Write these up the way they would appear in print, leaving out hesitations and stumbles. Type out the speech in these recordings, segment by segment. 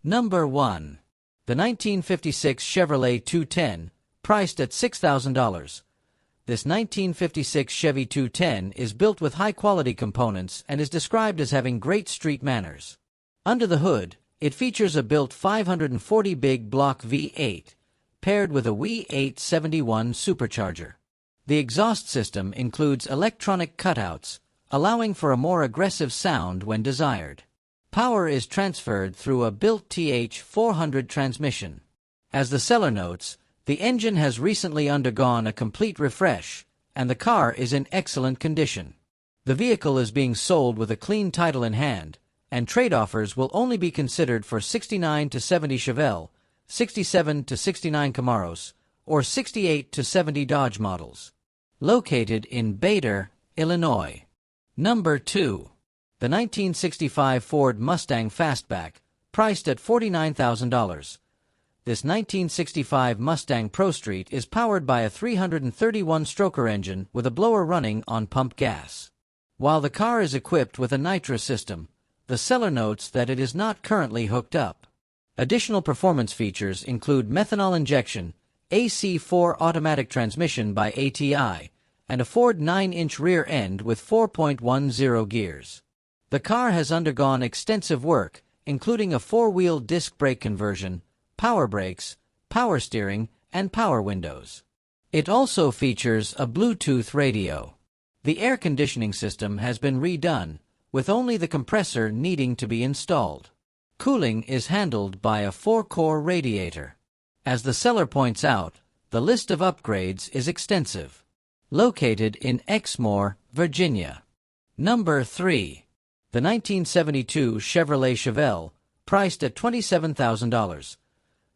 Number 1. The 1956 Chevrolet 210, priced at $6,000. This 1956 Chevy 210 is built with high-quality components and is described as having great street manners. Under the hood, it features a built 540 big block V8, paired with a W871 supercharger. The exhaust system includes electronic cutouts, allowing for a more aggressive sound when desired. Power is transferred through a built TH400 transmission. As the seller notes, the engine has recently undergone a complete refresh, and the car is in excellent condition. The vehicle is being sold with a clean title in hand, and trade offers will only be considered for 69 to 70 Chevelle, 67 to 69 Camaros, or 68 to 70 Dodge models. Located in Bader, Illinois. Number 2. The 1965 Ford Mustang Fastback, priced at $49,000. This 1965 Mustang Pro Street is powered by a 331-stroker engine with a blower running on pump gas. While the car is equipped with a nitrous system, the seller notes that it is not currently hooked up. Additional performance features include methanol injection, AC4 automatic transmission by ATI, and a Ford 9-inch rear end with 4.10 gears. The car has undergone extensive work, including a 4-wheel disc brake conversion, power brakes, power steering, and power windows. It also features a Bluetooth radio. The air conditioning system has been redone, with only the compressor needing to be installed. Cooling is handled by a 4-core radiator. As the seller points out, the list of upgrades is extensive. Located in Exmoor, Virginia. Number 3. The 1972 Chevrolet Chevelle, priced at $27,000.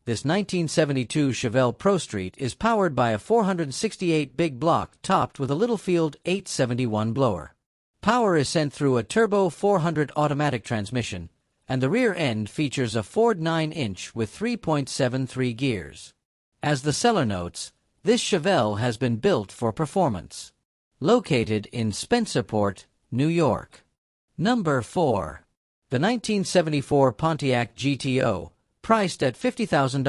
This 1972 Chevelle Pro Street is powered by a 468 big block topped with a Littlefield 871 blower. Power is sent through a Turbo 400 automatic transmission, and the rear end features a Ford 9-inch with 3.73 gears. As the seller notes, this Chevelle has been built for performance. Located in Spencerport, New York. Number 4. The 1974 Pontiac GTO, priced at $50,000.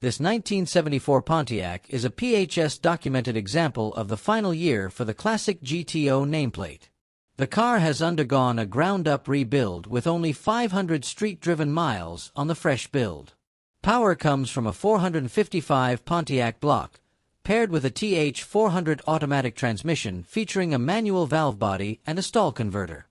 This 1974 Pontiac is a PHS-documented example of the final year for the classic GTO nameplate. The car has undergone a ground-up rebuild with only 500 street-driven miles on the fresh build. Power comes from a 455 Pontiac block, paired with a TH400 automatic transmission featuring a manual valve body and a stall converter.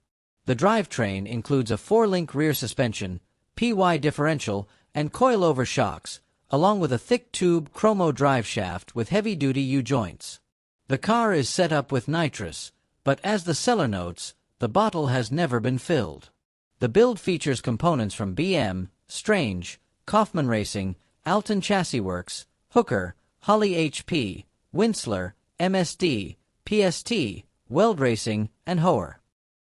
The drivetrain includes a 4-link rear suspension, PY differential, and coilover shocks, along with a thick-tube chromo drive shaft with heavy-duty U-joints. The car is set up with nitrous, but as the seller notes, the bottle has never been filled. The build features components from BM, Strange, Kaufman Racing, Alton Chassis Works, Hooker, Holley HP, Winsler, MSD, PST, Weld Racing, and Hoer.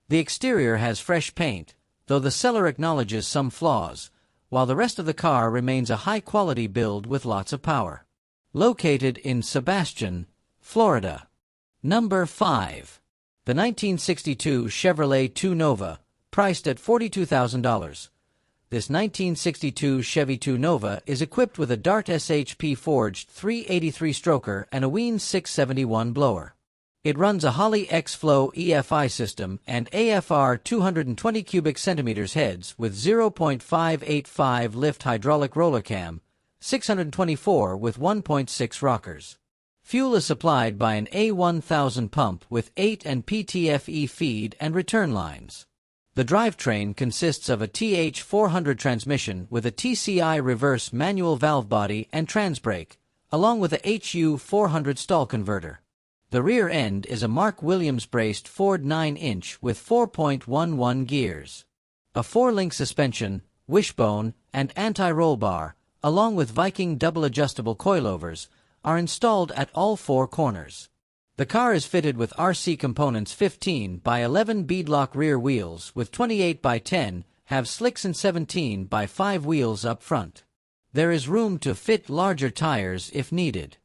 The exterior has fresh paint, though the seller acknowledges some flaws, while the rest of the car remains a high-quality build with lots of power. Located in Sebastian, Florida. Number 5. The 1962 Chevrolet 2 Nova, priced at $42,000. This 1962 Chevy 2 Nova is equipped with a Dart SHP forged 383-stroker and a Wien 671 blower. It runs a Holley X-Flow EFI system and AFR 220 cubic centimeters heads with 0.585 lift hydraulic roller cam, 624 with 1.6 rockers. Fuel is supplied by an A1000 pump with 8 and PTFE feed and return lines. The drivetrain consists of a TH400 transmission with a TCI reverse manual valve body and transbrake, along with a HU400 stall converter. The rear end is a Mark Williams braced Ford 9-inch with 4.11 gears. A 4-link suspension, wishbone, and anti-roll bar, along with Viking double-adjustable coilovers, are installed at all 4 corners. The car is fitted with RC Components 15 by 11 beadlock rear wheels with 28 by 10, have slicks and 17 by 5 wheels up front. There is room to fit larger tires if needed.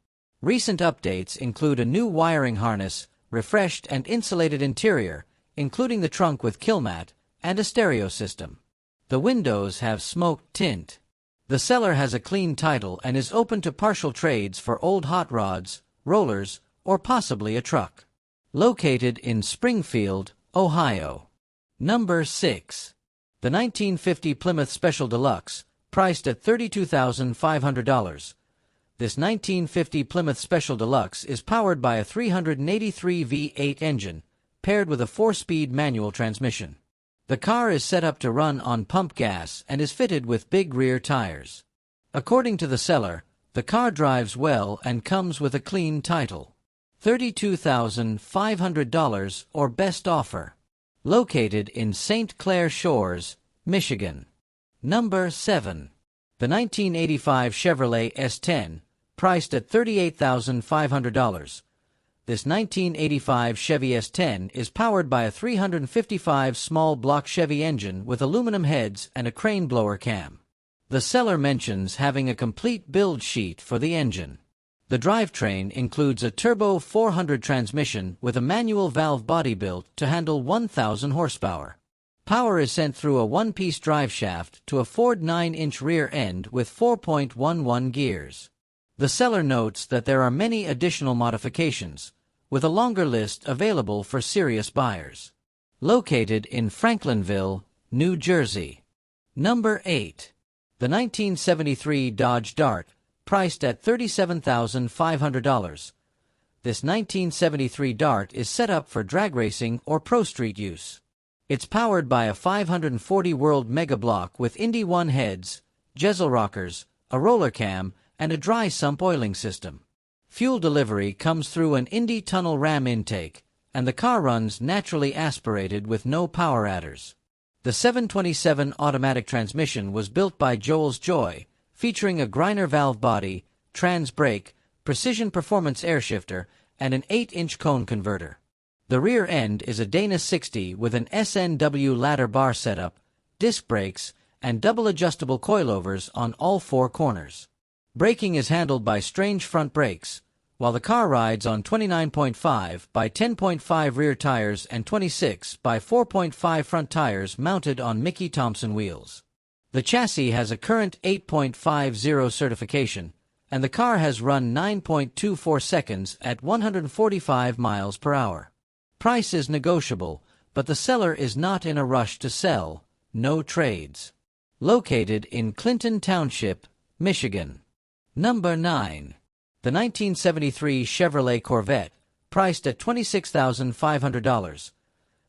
Recent updates include a new wiring harness, refreshed and insulated interior, including the trunk with kill mat, and a stereo system. The windows have smoked tint. The seller has a clean title and is open to partial trades for old hot rods, rollers, or possibly a truck. Located in Springfield, Ohio. Number 6. The 1950 Plymouth Special Deluxe, priced at $32,500. This 1950 Plymouth Special Deluxe is powered by a 383 V8 engine, paired with a 4-speed manual transmission. The car is set up to run on pump gas and is fitted with big rear tires. According to the seller, the car drives well and comes with a clean title. $32,500 or best offer. Located in St. Clair Shores, Michigan. Number 7. The 1985 Chevrolet S10, priced at $38,500. This 1985 Chevy S10 is powered by a 355 small block Chevy engine with aluminum heads and a crane blower cam. The seller mentions having a complete build sheet for the engine. The drivetrain includes a turbo 400 transmission with a manual valve body built to handle 1,000 horsepower. Power is sent through a one-piece drive shaft to a Ford 9-inch rear end with 4.11 gears. The seller notes that there are many additional modifications, with a longer list available for serious buyers. Located in Franklinville, New Jersey. Number 8. The 1973 Dodge Dart, priced at $37,500. This 1973 Dart is set up for drag racing or pro street use. It's powered by a 540 World Mega Block with Indy 1 heads, Jezel rockers, a roller cam, and a dry sump oiling system. Fuel delivery comes through an Indy tunnel ram intake, and the car runs naturally aspirated with no power adders. The 727 automatic transmission was built by Joel's Joy, featuring a Griner valve body, trans brake, precision performance air shifter, and an 8-inch cone converter. The rear end is a Dana 60 with an SNW ladder bar setup, disc brakes, and double adjustable coilovers on all 4 corners. Braking is handled by Strange front brakes, while the car rides on 29.5 by 10.5 rear tires and 26 by 4.5 front tires mounted on Mickey Thompson wheels. The chassis has a current 8.50 certification, and the car has run 9.24 seconds at 145 miles per hour. Price is negotiable, but the seller is not in a rush to sell. No trades. Located in Clinton Township, Michigan. Number 9. The 1973 Chevrolet Corvette, priced at $26,500.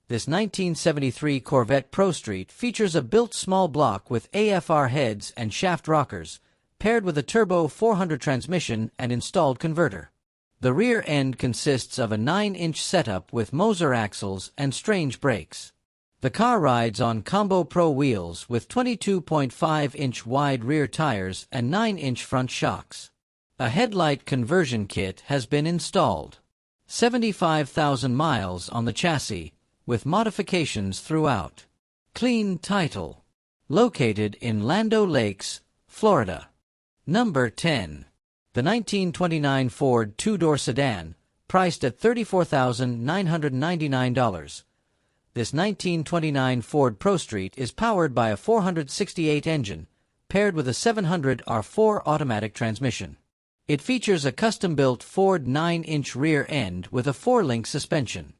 This 1973 Corvette Pro Street features a built small block with AFR heads and shaft rockers, paired with a turbo 400 transmission and installed converter. The rear end consists of a 9-inch setup with Moser axles and Strange brakes. The car rides on Combo Pro wheels with 22.5-inch wide rear tires and 9-inch front shocks. A headlight conversion kit has been installed. 75,000 miles on the chassis, with modifications throughout. Clean title. Located in Lando Lakes, Florida. Number 10. The 1929 Ford two-door sedan, priced at $34,999. This 1929 Ford Pro Street is powered by a 468 engine, paired with a 700 R4 automatic transmission. It features a custom-built Ford 9-inch rear end with a 4-link suspension.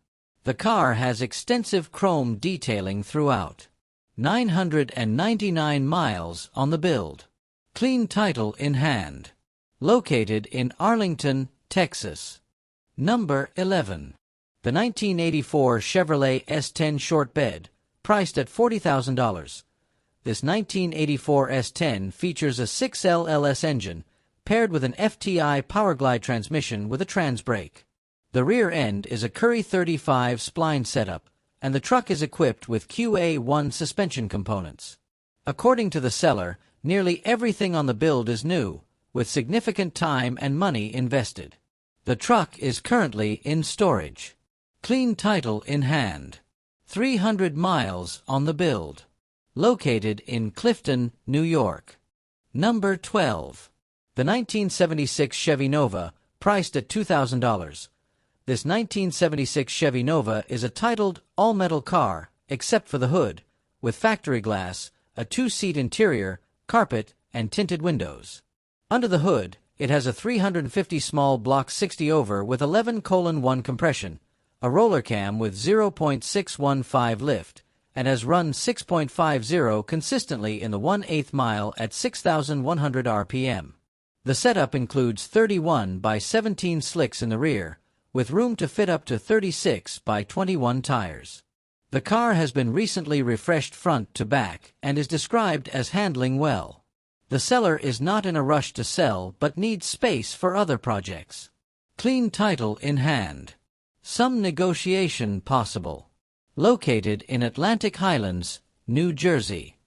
The car has extensive chrome detailing throughout. 999 miles on the build. Clean title in hand. Located in Arlington, Texas. Number 11. The 1984 Chevrolet S10 Short Bed, priced at $40,000. This 1984 S10 features a 6L LS engine, paired with an FTI Powerglide transmission with a trans brake. The rear end is a Curry 35 spline setup, and the truck is equipped with QA1 suspension components. According to the seller, nearly everything on the build is new, with significant time and money invested. The truck is currently in storage. Clean title in hand. 300 miles on the build. Located in Clifton, New York. Number 12. The 1976 Chevy Nova, priced at $2,000. This 1976 Chevy Nova is a titled all-metal car, except for the hood, with factory glass, a 2-seat interior, carpet, and tinted windows. Under the hood, it has a 350 small block 60 over with 11:1 compression, a roller cam with 0.615 lift, and has run 6.50 consistently in the 1/8 mile at 6,100 RPM. The setup includes 31 by 17 slicks in the rear, with room to fit up to 36 by 21 tires. The car has been recently refreshed front to back and is described as handling well. The seller is not in a rush to sell but needs space for other projects. Clean title in hand. Some negotiation possible. Located in Atlantic Highlands, New Jersey.